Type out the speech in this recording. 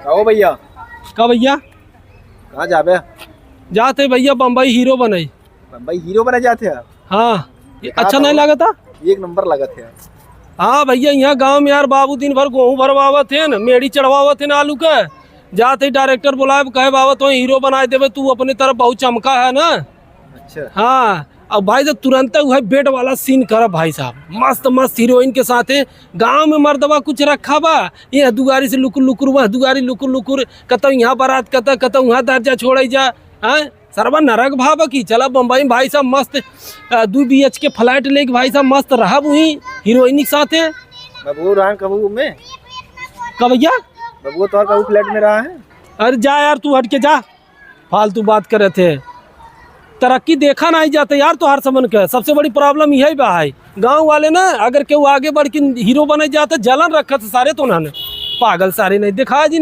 आओ भैया। का भैया कहाँ जाबे? जाते भैया बम्बई हीरो बने। भाई हीरो बने जाते हैं। हाँ अच्छा नहीं लगा था। एक नंबर लगा थे। हाँ भैया यहाँ गांव में यार बाबू दिन भर गेहूँ भरवावत थे न, मेड़ी चढ़वावत थे न आलू का। जाते डायरेक्टर बुलाए कहे बाबा तो हीरो बनाए देवे, तू अपनी तरफ बहुत चमका है ना। अच्छा। हाँ अब भाई तो तुरंत वह बेड वाला सीन कर भाई साहब, मस्त मस्त हीरोइन के साथ गांव में मर्दवा कुछ रखा बा, ये दुगारी से लुकुर लुकुर वह दुगारी लुकुर लुकुर, कतो यहाँ बारात कतो वहाँ दर्जा छोड़े जा। हाँ सर्वा नरक भाव की चला बम्बई भाई साहब मस्त 2 BHK फ्लैट लेके भाई साहब मस्त रहा वही हीरोइन के साथ। बबू रहा कबू में का भैया बबू तो कबू फ्लैट में रहा है। अरे जा यार तू हट के जा, फालतू बात कर रहे थे। तरक्की देखा नहीं जाता यार तो हर समन का सबसे बड़ी प्रॉब्लम यही बा है। गांव वाले ना अगर केहू आगे बढ़ के हीरो बने जाते जलन रखत सारे तो उन्होंने पागल सारे नहीं दिखा जी।